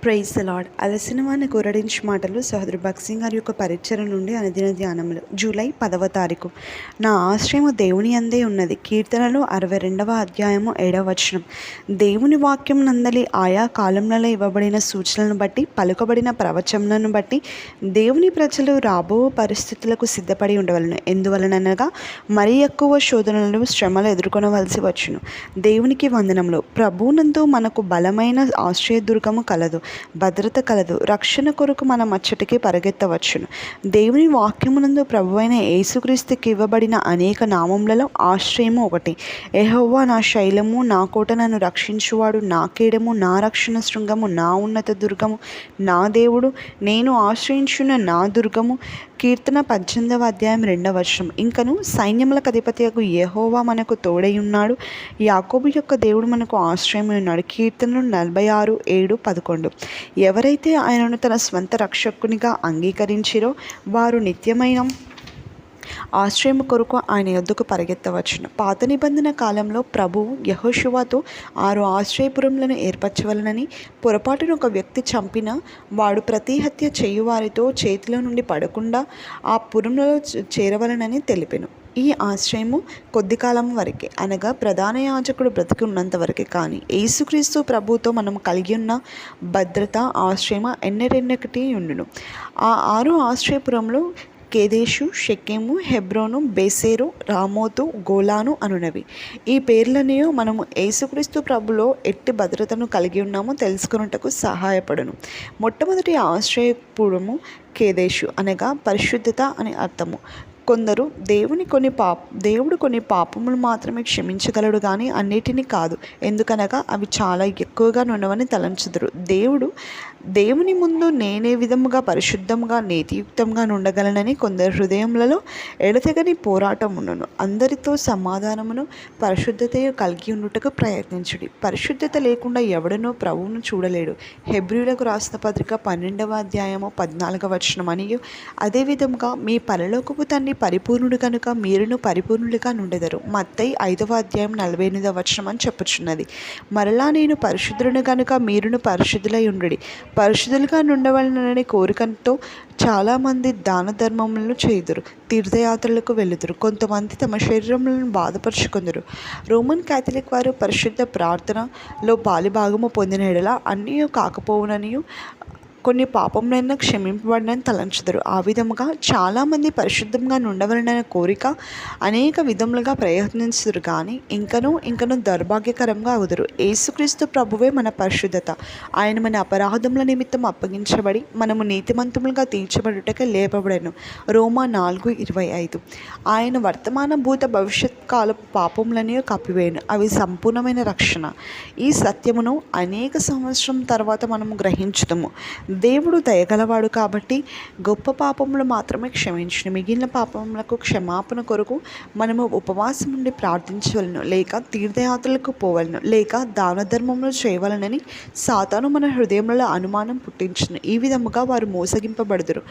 Praise the lord. అలసిన వాని గురడించి మాటలు సహోదరు భగత్ సింగ్ గారి యొక్క పరిచయం నుండి అనుదిన ధ్యానములు. జూలై 10వ తారీఖు. నా ఆశ్రయము దేవుని అందే ఉన్నది. కీర్తనలు 62వ అధ్యాయము 7వ వచనం. దేవుని వాక్యం నందలి ఆయా కాలంలో ఇవ్వబడిన సూచనలను బట్టి, పలుకబడిన ప్రవచనలను బట్టి దేవుని ప్రజలు రాబో పరిస్థితులకు సిద్ధపడి ఉండవలను. ఎందువలనగా మరి ఎక్కువ శోధనలను, శ్రమలు ఎదుర్కొనవలసి వచ్చును. దేవునికి వందనములు. ప్రభువునందు మనకు బలమైన ఆశ్రయదుర్గము కలదు, భద్రత కలదు. రక్షణ కొరకు మనం అచ్చటికి పరిగెత్తవచ్చును. దేవుని వాక్యమునందు ప్రభువైన యేసుక్రీస్తుకి ఇవ్వబడిన అనేక నామములలో ఆశ్రయము ఒకటి. యెహోవా నా శైలము, నా కోట, నన్ను రక్షించువాడు, నా కేడము, నా రక్షణ శృంగము, నా ఉన్నత దుర్గము, నా దేవుడు, నేను ఆశ్రయించున్న నా దుర్గము. కీర్తన 18వ అధ్యాయం 2వ వచనం. ఇంకను సైన్యములకు అధిపతియగు యెహోవా మనకు తోడై ఉన్నాడు. యాకోబు యొక్క దేవుడు మనకు ఆశ్రయమై ఉన్నాడు. కీర్తనలు 46:7-11. ఎవరైతే ఆయనను తన స్వంత రక్షకునిగా అంగీకరించిరో వారు నిత్యమైన ఆశ్రయము కొరకు ఆయన యొద్దకు పరిగెత్తవచ్చును. పాత నిబంధన కాలంలో ప్రభువు యెహోషువతో 6 ఆశ్రయపురములను ఏర్పరచవలనని, పొరపాటున ఒక వ్యక్తి చంపిన వాడు ప్రతి హత్య చేయువారితో చేతిలో నుండి పడకుండా ఆ పురములలో చేరవలనని తెలిపెను. ఈ ఆశ్రయము కొద్ది కాలం వరకే, అనగా ప్రధాన యాజకుడు బ్రతికి ఉన్నంత వరకే. కానీ యేసుక్రీస్తు ప్రభువుతో మనం కలిగి ఉన్న భద్రత, ఆశ్రయము ఎన్నటెన్నటికీ ఉండును. ఆ 6 ఆశ్రయపురములు కేదేషు, షెకెము, హెబ్రోను, బేసేరు, రామోతు, గోలాను అనునవి. ఈ పేర్లనే మనము యేసుక్రీస్తు ప్రభులో ఎట్టి భద్రతను కలిగి ఉన్నామో తెలుసుకున్నటకు సహాయపడును. మొట్టమొదటి ఆశ్రయపురము కేదేషు, అనగా పరిశుద్ధత అని అర్థము. కొందరు దేవుడు కొన్ని పాపములు మాత్రమే క్షమించగలడు కానీ అన్నిటినీ కాదు, ఎందుకనగా అవి చాలా ఎక్కువగా ఉండవని తలంచుదురు. దేవుని ముందు నేనే విధముగా పరిశుద్ధంగా నీతియుక్తంగా ఉండగలనని కొందరు హృదయములలో ఎడతెగని పోరాటం ఉన్నను. అందరితో సమాధానమును పరిశుద్ధతయు కలిగి ఉండుటకు ప్రయత్నించుడి. పరిశుద్ధత లేకుండా ఎవడనో ప్రభువును చూడలేడు. హెబ్రీయులకు రాసిన పత్రిక 12వ అధ్యాయము 14వ వచనం. మరియు అదేవిధముగా మీ పరలోకపు తండ్రి పరిపూర్ణుడు కనుక మీరును పరిపూర్ణులుగా నుండెదరు. మత్తయి 5వ అధ్యాయం 48వ వచనం అని చెప్పుచున్నది. మరలా నేను పరిశుద్ధులను కనుక మీరును పరిశుద్ధులై ఉండుడి. పరిశుద్ధులుగా నుండవలనని కోరికతో చాలామంది దాన ధర్మములను చేయుదురు, తీర్థయాత్రలకు వెళ్ళుదురు. కొంతమంది తమ శరీరములను బాధపరుచుకుందరు. రోమన్ క్యాథలిక్ వారు పరిశుద్ధ ప్రార్థనలో పాలిభాగము పొందిన ఎడల అన్నీ కాకపోవుననియు కొన్ని పాపములైనా క్షమింపబడినని తలంచుదరు. ఆ విధముగా చాలామంది పరిశుద్ధంగా ఉండవలనన్న కోరిక అనేక విధములుగా ప్రయత్నించుదురు కానీ ఇంకనూ దౌర్భాగ్యకరంగా అవుదురు. యేసుక్రీస్తు ప్రభువే మన పరిశుద్ధత. ఆయన మన అపరాధముల నిమిత్తం అప్పగించబడి మనము నీతిమంతములుగా తీర్చబడుటకే లేపబడెను. రోమా 4:25. ఆయన వర్తమాన భూత భవిష్యత్ కాలపు పాపములనే కప్పివేయను. అవి సంపూర్ణమైన రక్షణ. ఈ సత్యమును అనేక సంవత్సరం తర్వాత మనము గ్రహించుతాము. దేవుడు దయగలవాడు కాబట్టి గొప్ప పాపములు మాత్రమే క్షమించును. మిగిలిన పాపములకు క్షమాపణ కొరకు మనము ఉపవాసం నుండి ప్రార్థించవలను, లేక తీర్థయాత్రలకు పోవలను, లేక దాన ధర్మములు చేయవలనని సాతాను మన హృదయంలో అనుమానం పుట్టించును. ఈ విధముగా వారు మోసగింపబడుదురు.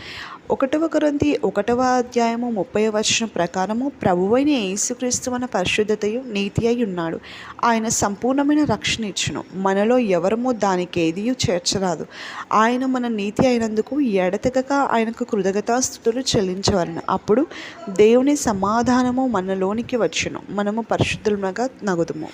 1 కొరింథీ 1వ అధ్యాయము 30వ వచనం ప్రకారము ప్రభువైన యేసుక్రీస్తు మన పరిశుద్ధతయు నీతి అయి ఉన్నాడు. ఆయన సంపూర్ణమైన రక్షణ ఇచ్చును. మనలో ఎవరము దానికి ఏదియూ చేర్చరాదు. ఆయన మన నీతి అయినందుకు ఎడతెగక ఆయనకు కృతజ్ఞతాస్తుతులు చెల్లించవలెను. అప్పుడు దేవుని సమాధానము మనలోనికి వచ్చును. మనము పరిశుద్ధులుగా నగుదుము.